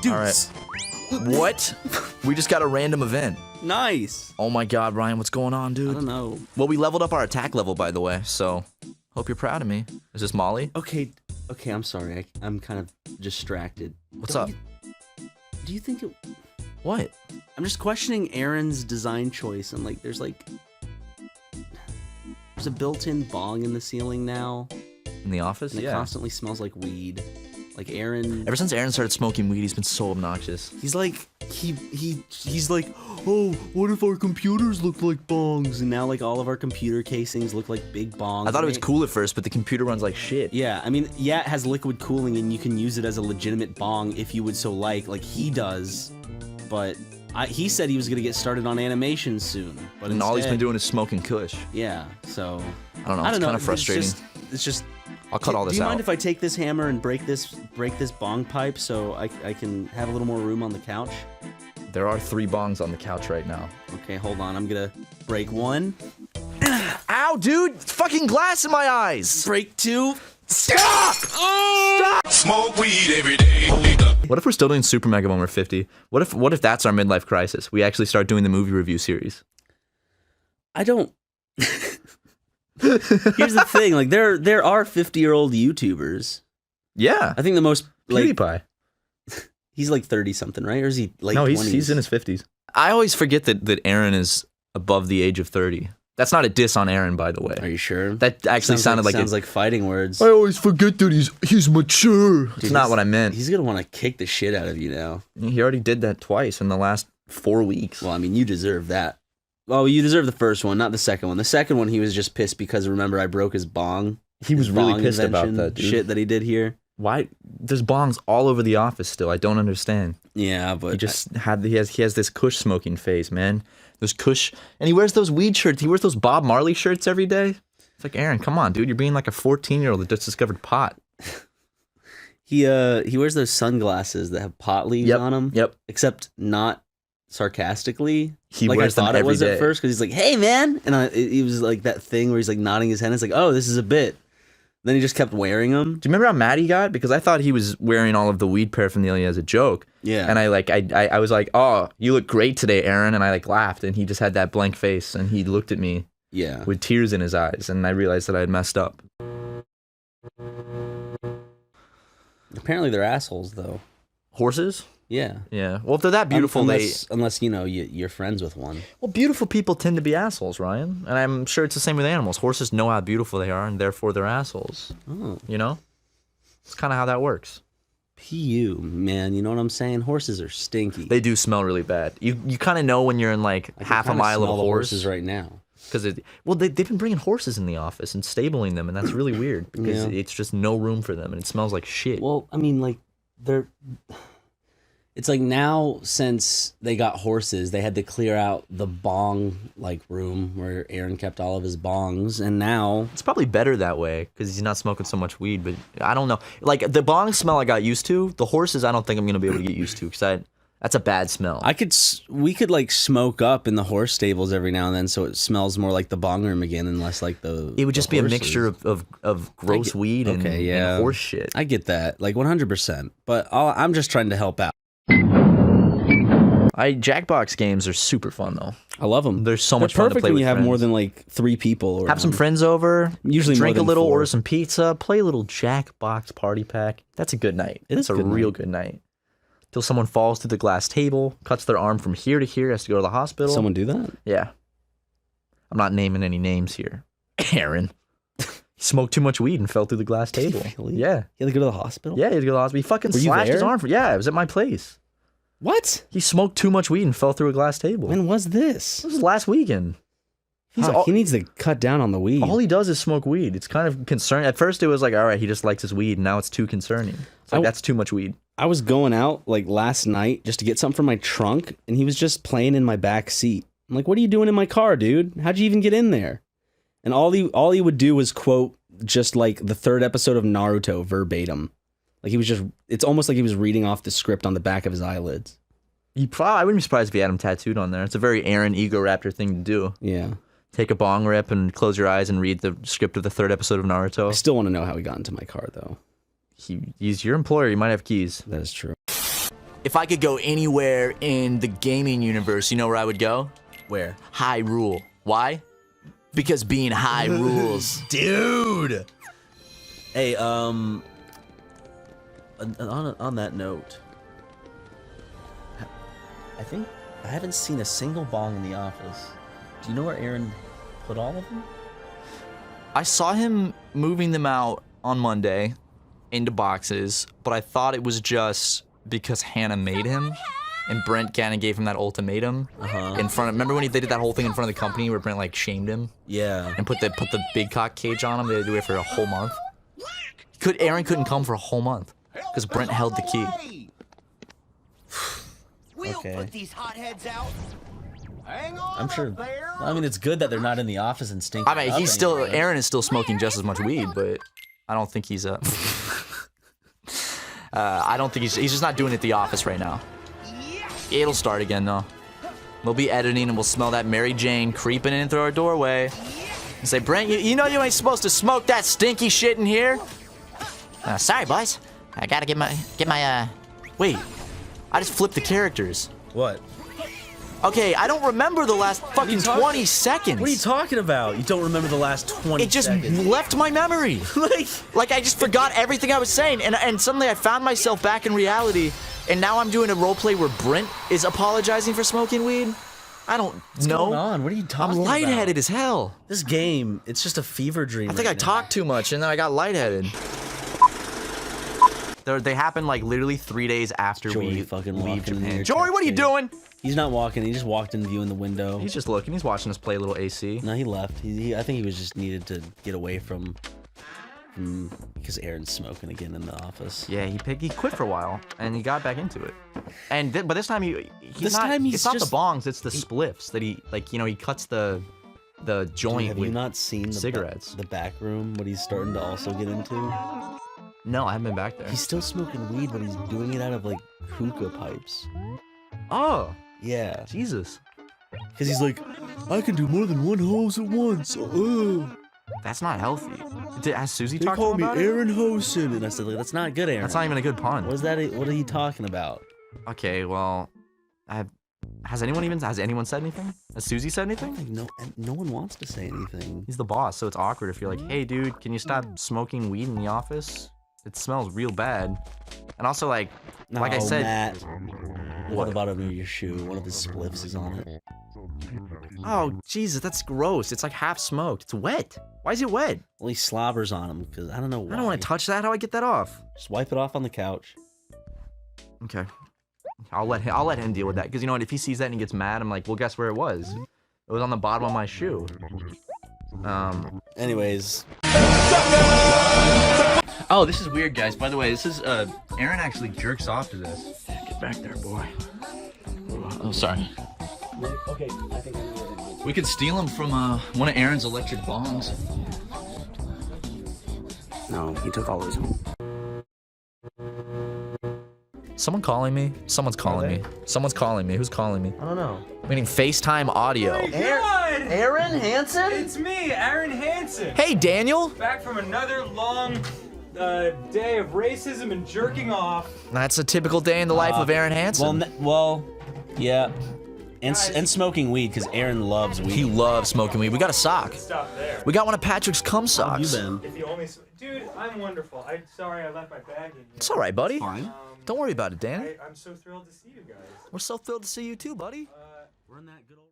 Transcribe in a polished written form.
Deuce. All right. What? We just got a random event. Nice. Oh my God, Ryan, what's going on, dude? I don't know. Well, we leveled up our attack level, by the way, so hope you're proud of me. Is this Molly? Okay, I'm sorry. I'm kind of distracted. What's up? Do you think it... What? I'm just questioning Arin's design choice, and like, there's a built-in bong in the ceiling now. In the office? And it constantly smells like weed. Like Arin... Ever since Arin started smoking weed, he's been so obnoxious. He's like, he's like, oh, what if our computers look like bongs? And now like all of our computer casings look like big bongs. I thought it was cool at first, but the computer runs like shit. Yeah, I mean, yeah, it has liquid cooling and you can use it as a legitimate bong if you would so like he does. But he said he was gonna get started on animation soon. But and all he's been doing is smoking Kush. Yeah, so... I don't know, it's kind of frustrating. It's just... I'll cut all this out. Do you mind if I take this hammer and break this bong pipe so I can have a little more room on the couch? There are 3 bongs on the couch right now. Okay, hold on. I'm gonna break 1. Ow, dude! It's fucking glass in my eyes! Break 2. Stop! Stop! Smoke weed every day. What if we're still doing SuperMega when we're 50? What if that's our midlife crisis? We actually start doing the movie review series. I don't... Here's the thing, like there are 50-year-old YouTubers. Yeah. I think the most PewDiePie. He's like 30 something, right? Or is he late 20s? No, he's in his 50s. I always forget that Arin is above the age of 30. That's not a diss on Arin, by the way. Are you sure? That actually sounded like sounds like fighting words. I always forget that he's mature. Dude, it's not what I meant. He's gonna want to kick the shit out of you now. He already did that twice in the last 4 weeks. Well, I mean, you deserve that. Well, you deserve the first one, not the second one. The second one, he was just pissed because, remember, I broke his bong. He was really pissed about that, dude. Shit that he did here. Why? There's bongs all over the office still. I don't understand. Yeah, but... He has this Kush smoking phase, man. Those Kush... And he wears those weed shirts. He wears those Bob Marley shirts every day. It's like, Arin, come on, dude. You're being like a 14-year-old that just discovered pot. He wears those sunglasses that have pot leaves on them. Yep. Except not... sarcastically. He wears them every day. At first because he's like, hey man, and he was like that thing where he's like nodding his head. It's like, oh, this is a bit. Then he just kept wearing them. Do you remember how mad he got? Because I thought he was wearing all of the weed paraphernalia as a joke. Yeah. And I was like, oh, you look great today, Arin. And I like laughed, and he just had that blank face, and he looked at me. Yeah. With tears in his eyes, and I realized that I had messed up. Apparently they're assholes though. Horses? Yeah. Yeah. Well, if they're that beautiful, unless you know you're friends with one. Well, beautiful people tend to be assholes, Ryan. And I'm sure it's the same with animals. Horses know how beautiful they are, and therefore they're assholes. Oh. You know? It's kind of how that works. PU, man. You know what I'm saying? Horses are stinky. They do smell really bad. You kind of know when you're in like half a mile of a horse. Horses right now. Because they've been bringing horses in the office and stabling them, and that's really weird because it's just no room for them, and it smells like shit. Well, I mean, like it's like now since they got horses, they had to clear out the bong like room where Arin kept all of his bongs, and now it's probably better that way because he's not smoking so much weed. But I don't know, like the bong smell I got used to. The horses I don't think I'm gonna be able to get used to because that's a bad smell. We could like smoke up in the horse stables every now and then, so it smells more like the bong room again, and less like the. It would just be a mixture of gross weed and horse shit. I get that, like 100%. But I'm just trying to help out. Jackbox games are super fun though. I love them. They're so much fun to play with friends. Perfect when you have more than like 3 people. Have some friends over. Usually drink more a little, 4. order some pizza, play a little Jackbox party pack. That's a good night. It's a real good night. Till someone falls through the glass table, cuts their arm from here to here, has to go to the hospital. Someone do that? Yeah. I'm not naming any names here. Arin. He smoked too much weed and fell through the glass table. Really? Yeah. He had to go to the hospital? Yeah, he had to go to the hospital. He fucking slashed his arm. Yeah, it was at my place. What? He smoked too much weed and fell through a glass table. When was this? This was last weekend. He needs to cut down on the weed. All he does is smoke weed. It's kind of concerning. At first it was like, all right, he just likes his weed. And now it's too concerning. It's like, that's too much weed. I was going out like last night just to get something from my trunk, and he was just playing in my back seat. I'm like, what are you doing in my car, dude? How'd you even get in there? And all he would do was quote just like the 3rd episode of Naruto verbatim. Like he was just, it's almost like he was reading off the script on the back of his eyelids. I wouldn't be surprised if he had him tattooed on there. It's a very Arin Ego Raptor thing to do. Yeah. Take a bong rip and close your eyes and read the script of the 3rd episode of Naruto. I still want to know how he got into my car, though. He's your employer. You might have keys. That is true. If I could go anywhere in the gaming universe, you know where I would go? Where? Hyrule. Why? Because being high rules. Dude! Hey, on that note, I think I haven't seen a single bong in the office. Do you know where Arin put all of them? I saw him moving them out on Monday into boxes, but I thought it was just because Hannah made him, and Brent kind of gave him that ultimatum in front of. Remember when they did that whole thing in front of the company where Brent like shamed him? Yeah. And put the big cock cage on him. They had to do it for a whole month. Arin couldn't come for a whole month because Brent held the key. We'll put these hotheads out. Hang on, I'm sure. I mean, it's good that they're not in the office and stinking. I mean, he's still. Arin is still smoking just as much weed, but I don't think he's I don't think he's just not doing it at the office right now. It'll start again though. We'll be editing and we'll smell that Mary Jane creeping in through our doorway. And say, Brent, you know you ain't supposed to smoke that stinky shit in here. Sorry, boys. I gotta get my. Wait, I just flipped the characters. What? Okay, I don't remember the last fucking 20 seconds. What are you talking about? You don't remember the last 20 It just seconds? left my memory. like I just forgot everything I was saying, and suddenly I found myself back in reality, and now I'm doing a roleplay where Brent is apologizing for smoking weed. I don't know. What's going on? What are you talking I'm about? lightheaded as hell. This game, it's just a fever dream. I think I talked too much, and then I got lightheaded. They happened like literally 3 days after we fucking leave walking in Japan. here, Joey, what are you doing? He's not walking. He just walked in, viewing the window. He's just looking. He's watching us play a little AC. No, he left. I think he was just needed to get away from because Aaron's smoking again in the office. Yeah, he quit for a while and he got back into it. And but this time he's it's not the just bongs, it's the spliffs that he he cuts the joint. Dude, have with you not seen cigarettes? The back room? What he's starting to also get into? No, I haven't been back there. He's still smoking weed, but he's doing it out of like hookah pipes. Oh, yeah. Jesus. Because he's like, I can do more than one hose at once. That's not healthy. Has Susie They talked to call him me about it? Aaron Hosen, and I said, like, that's not good, Aaron. That's not even a good pun. What is that? What are you talking about? Okay, well, has anyone said anything? Has Susie said anything? Like, no one wants to say anything. He's the boss, so it's awkward if you're like, hey, dude, can you stop smoking weed in the office? It smells real bad. And also, like I said, Matt, what about under your shoe? One of his spliffs is on it. Oh, Jesus, that's gross. It's like half smoked. It's wet. Why is it wet? Well, he slobbers on him because I don't know why. I don't want to touch that. How do I get that off? Just wipe it off on the couch. Okay. I'll let him deal with that. Because you know what? If he sees that and he gets mad, I'm like, well, guess where it was? It was on the bottom of my shoe. Anyways. Oh, this is weird, guys. By the way, this is Arin actually jerks off to this. Get back there, boy. Oh, sorry. Okay, I think I'm ready. We could steal him from one of Aaron's electric bongs. No, he took all his home. Someone calling me? Someone's calling me. Someone's calling me. Who's calling me? I don't know. Meaning FaceTime audio. Arin Hansen? It's me, Arin Hansen. Hey, Daniel. Back from another long day of racism and jerking off. That's a typical day in the life of Arin Hansen. Well, yeah. And smoking weed, because Arin loves weed. He loves smoking weed. We got a sock. Stop there. We got one of Patrick's cum socks. How you been? If you only, dude, I'm wonderful. I'm sorry I left my bag in here. It's all right, buddy. Fine. Don't worry about it, Dan. I'm so thrilled to see you guys. We're so thrilled to see you too, buddy. We're in that good old...